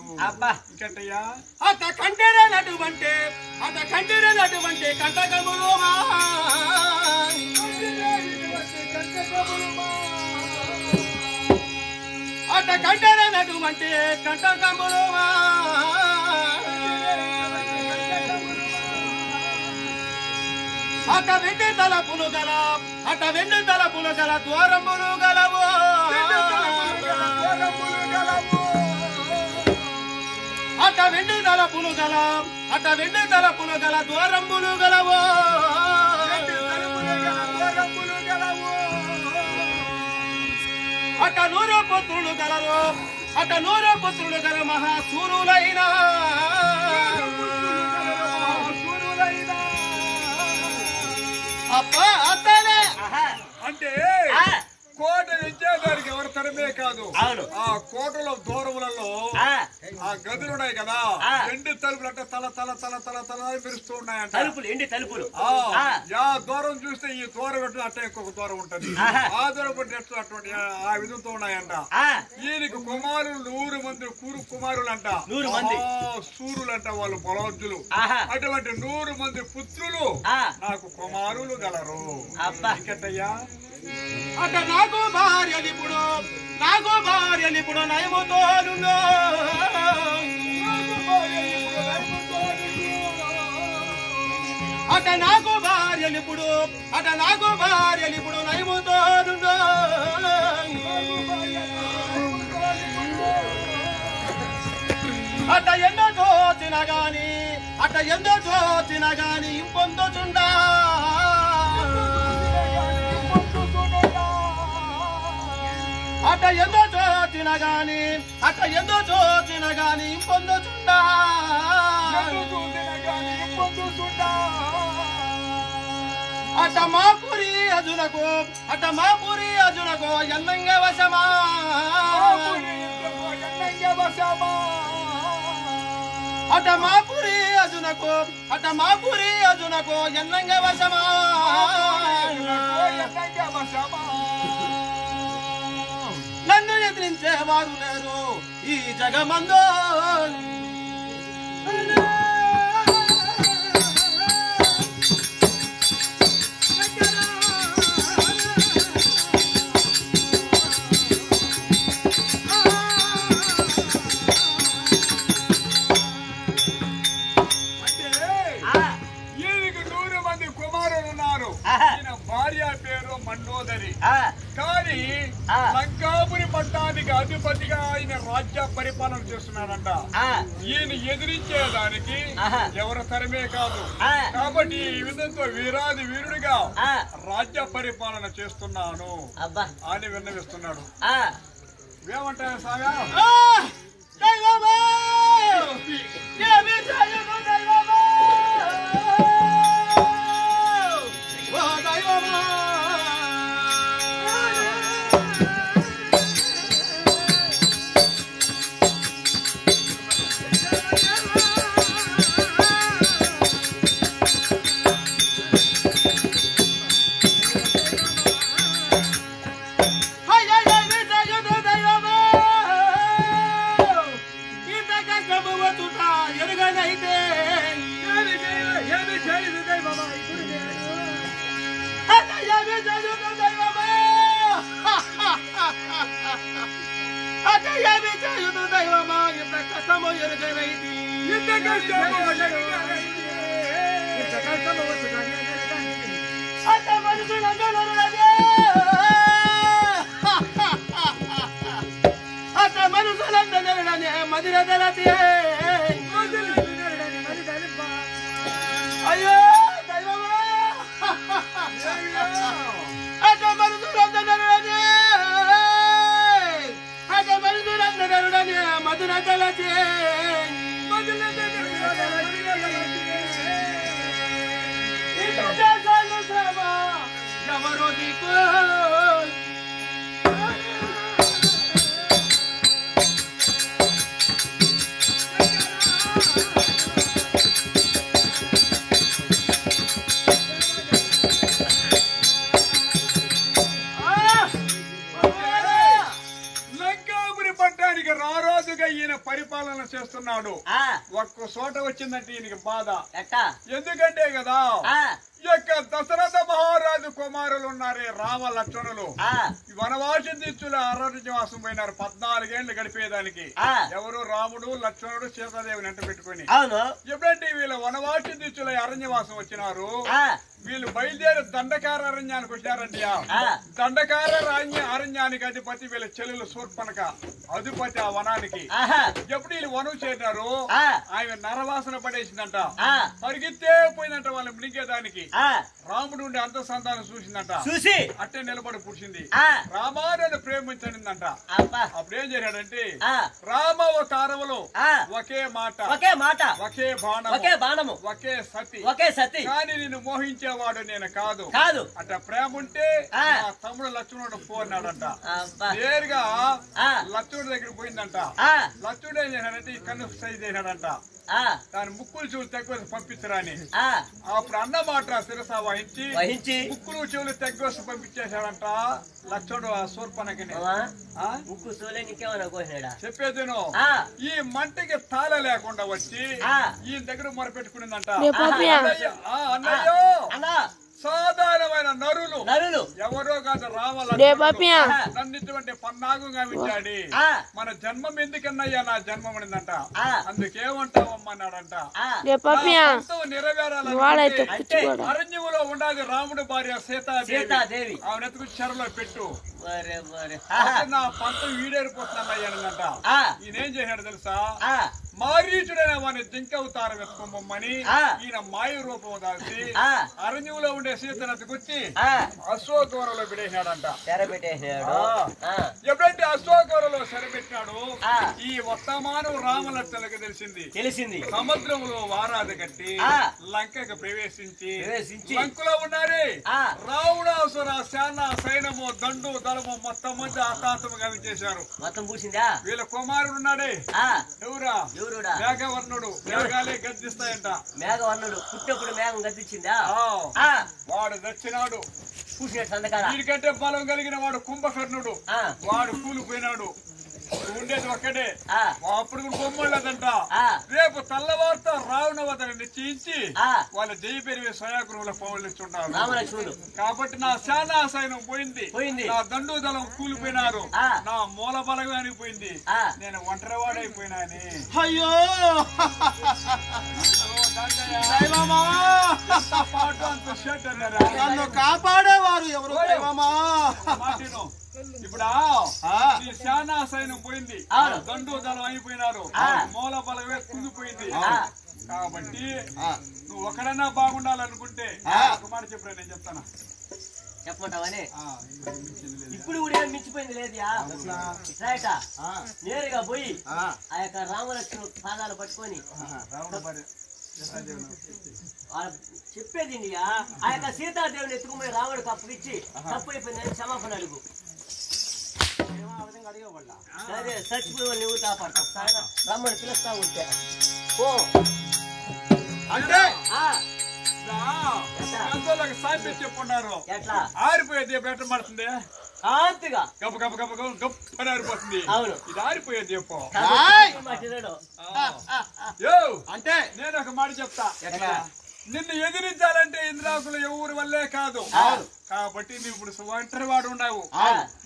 నువ్వు ఇంకటయ్యా అట కంటేనటువంటి కంటకములు అట కంటేనటువంటి కంటకములు అట వెండి తలపులు గల ద్వారములు గలవు అట వెండి తలపులు గల ద్వారములు గలవు అట నూరు పుత్రులు గల మహాసూరులైన అప్ప అతనే అంటే కోట విద్యాగారికి ఎవరి తరమే కాదు ఆ కోటలో దూరములలో ఆ గదులు ఉన్నాయి కదా ఎండి తలుపులు అంటే తల తల తల తల తల మెరుస్తూ ఉన్నాయంట ఎండి తలుపులు దూరం చూస్తే ఈ దూరం పెట్టిన అట్ట ఇంకొక దూరం ఉంటది ఆ దూరం పెట్టినట్టు అటువంటి ఆ విధంతో ఉన్నాయంట ఈయనకి కుమారులు 100 మంది కుమారులు అంట సూర్యులు అంట వాళ్ళు బలవంతులు అటువంటి 100 మంది పుత్రులు నాకు కుమారులు గలరు ఇంకటయ్యా అట నాకు భార్యనిప్పుడు నయముతోను అట నాకు భార్యనిప్పుడు నయముతోను అట ఎందో చూచిన గాని ఇంపొందుచుండా అట ఎందో చూచిన గాని ఇంపొందుచుండా అట మా పురి అజునకు ఎన్నంగ వశమా అట మా పురి అజునకు ఎన్నంగ వశమా నన్ను ఎదిరించేవారు లేరు ఈ జగమందో మండోదరి కానీ లంకాపురి పట్టానికి అధిపతిగా ఆయన రాజ్య పరిపాలన చేస్తున్నాడంట ఈయన ఎదిరించేదానికి ఎవరి తరమే కాదు కాబట్టి ఈ విధంతో వీరాది వీరుడిగా రాజ్య పరిపాలన చేస్తున్నాను అని విన్నవిస్తున్నాడు ఏమంటారు సాగా అయ్యో మధుర గలతే ఎవరో దిక్కు పరిపాలన చేస్తున్నాడు ఒక్క చోట వచ్చిందంటే ఈయనకి బాధ ఎందుకంటే కదా దశరథ మహారాజు కుమారులు ఉన్నారే రామ లక్ష్మణులు వనవాసి దిచ్చుల అరణ్యవాసం పోయినారు 14 ఏళ్లు గడిపేదానికి ఎవరు రాముడు లక్ష్మణుడు సీతాదేవిని వెంట పెట్టుకుని ఎప్పుడంటే వీళ్ళ వనవాసి దిచ్చుల అరణ్యవాసం వచ్చినారు వీళ్ళు బయలుదేరి దండకార అరణ్యానికి వచ్చారండి దండకార అరణ్యానికి అధిపతి వీళ్ళ చెల్లెలు శూర్పణఖ అధిపతి ఆ వనానికి ఎప్పుడు వీళ్ళు వనం చేరినారు ఆమె నరవాసన పడేసిందంట పరిగెత్తే పోయిందంట వాళ్ళు మింగేదానికి రాముడు ఉండే అంత సంతానం చూసిందంట చూసి అట్టే నిలబడి పుడిచింది రామాను ప్రేమించండిందంట అప్పుడు ఏం చేశాడంటే రామ ఒక అరవలో ఒకే మాట ఒకే బాణము ఒకే సతి కానీ నిన్ను మోహించేవాడు నేను కాదు అట్లా ప్రేమ ఉంటే తమ్ముడు లక్ష్మణుడు పోన్నాడంట నేరుగా లక్ష్మణుడి దగ్గర పోయిందంట లక్ష్మణుడు ఏం చేశాడంటే ఈ కన్ను సైజ్ చేశాడంట దాని ముక్కులు చెవులు తక్కువ పంపించరాని అప్పుడు అన్నమాట శిరస వహించి ముక్కులు చెవులు తక్కువ పంపించేశాడంట లక్ష్మణుడు శూర్పణఖని ముక్కు చెప్పేదేను ఈ మంటకి తాళ లేకుండా వచ్చి ఈయన దగ్గర మొరపెట్టుకునిందంట అన్నయ్య సాధారణమైన నరులు ఎవరో కాదు నన్నిటువంటి పన్నాగుగా వింటాడి మన జన్మం ఎందుకన్నయ్యా నా జన్మం అనిందంట అందుకేమంటావమ్మన్నాడంట నెరవేరాలంటే అరణ్యములో ఉండాలి రాముడి భార్య సీతాదేవి ఆమె ఎత్తుకు చెరలో పెట్టు నా పంతం ఈడేరిపోతున్నాయ్యానంట ఈయనేం చేశాడు తెలుసా మారీచుడైన వాడిని దింకవతారం ఎత్తుకోమని ఈయన మాయ రూపం దాల్చి అరణ్యంలో ఉండే సీతను ఎత్తుకొచ్చి అశోకవరంలో పెట్టేశాడంట ఎప్పుడైతే అశోకవరంలో సరిపెట్టినాడు ఈ వర్తమానం రామలక్ష్మణులకు తెలిసింది సముద్రంలో వారాది కట్టి లంకకు ప్రవేశించి లంకలో ఉన్నారే రావణాసుర సేన సైన్యము దండు దళము మొత్తం మంది ఆకాశము గవించేశారు మొత్తం పూసిందా వీళ్ళ కుమారుడు ఉన్నాడే ఎవరా మేఘవర్ణుడు మేఘాలే గద్దిస్తాయంట మేఘవర్ణుడు పుట్టప్పుడు మేఘం గద్దించిందా వాడు దచ్చినాడు వీడికంటే బలం కలిగిన వాడు కుంభకర్ణుడు వాడు కూలిపోయినాడు ఉండేది ఒక్కడే అప్పుడు బొమ్మలేదంట రేపు తెల్లవారితో రావణ వదని నిశ్చయించి వాళ్ళ జయ పెరిగే స్వయాగృహంలో పౌరులిచ్చుంటారు కాబట్టి నా సేనా సైన్యం పోయింది నా దండు దళం కూలిపోయినారు నా మూల బలమే అనిపోయింది నేను ఒంటరివాడైపోయినాని అయ్యో పాటు అంత షర్ట్ అన్నారా నన్ను కాపాడేవారు ఎవరు మాటిను ఇప్పుడు ఈ సేనా సైన్యం పోయింది దండు దళం అయిపోయినారు మూల బలమే కుంగిపోయింది కాబట్టి నువ్వు ఒకడన్నా బాగుండాలనుకుంటే ఒక మాట చెప్పరా నేను చెప్తాను చెప్పమంటావని ఇప్పుడు కూడా మించిపోయింది లేదా నేరుగా పోయి ఆ యొక్క రామలక్ష్మణుడు పాదాలు పట్టుకొని చెప్పేది ఆ యొక్క సీతాదేవిని ఎత్తుకుపోయి రాముడికి అప్పగిచ్చి తప్పు అయిపోయిందని క్షమాపణ అడుగు సరే చచ్చిపోయి నువ్వు కాపాడతావు రమ్మని పిలుస్తా ఉంటే అంటే చెప్పున్నారు ఎట్లా ఆరిపోయేది ఎట్లా పడుతుంది కాంతిగా గప్ప గప్ప గప్ప గప్పని ఆరిపోతుంది అవును ఇది ఆరిపోయేది చెప్పు అంటే నేను ఒక మాట చెప్తా ఎట్లా నిన్ను ఎదిరించాలంటే ఇంద్రాసులు ఎవరి వల్లే కాదు కాబట్టి నువ్వు ఇప్పుడు ఒంటరి వాడు ఉన్నావు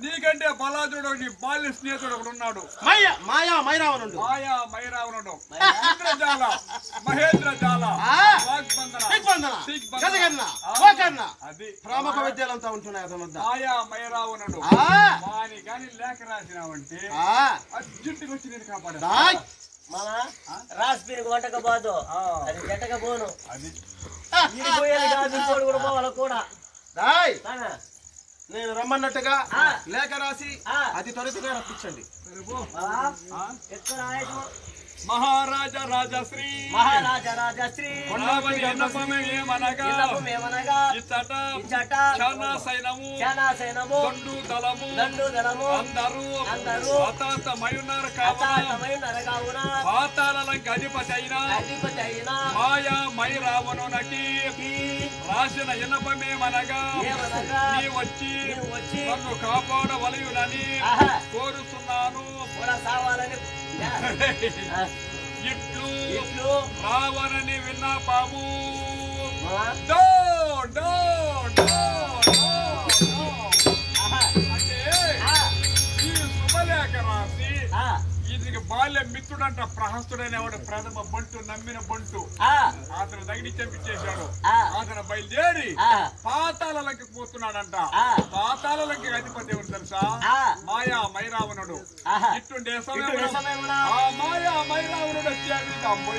నీకంటే బలాదుడు నీ బాల్య స్నేహితుడు ఒకడు ఉన్నాడు మాయా మైరావణుడు మహేంద్ర జాల అది ప్రముఖ విద్యలంతా ఉంటున్నాయి మాయా మైరావణుడు వాని కానీ లేఖ రాసినావంటే అర్జెంటుగా వచ్చి నేను కాపాడా రాసి వంటకపోదు అది జట్టకపోను అది కూడా పోవాలి కూడా నేను రమ్మన్నట్టుగా లేఖ రాసి అది త్వరితగా రప్పించండి మహారాజా రాజశ్రీ దండు దళము అందరూ హతాతమయున్నారు కావున పాతాళంకి అధిపతి అయిన మాయా మై రావణునకి రాసిన విన్నపమేమనగా నీ వచ్చి నన్ను కాపాడవలయునని కోరుతున్నాను ఇట్లు రావణని విన్నా పాము అంటే ఈ శుభలేఖ రాసి ఇది బాల్య మిత్రుడంట ప్రహస్తుడైనవాడు ప్రథమ బంటు నమ్మిన బంటు అతను తగిలి చంపించేశాడు. అతను బయలుదేరి పాతాళంకి పోతున్నాడంట. పాతాళంకి అధిపతి ఎవరు తెలుసా? మాయా మైరావణుడు. ఇట్టుండే సమయంలో ఆ మాయా మైరావణుడు వచ్చాడు.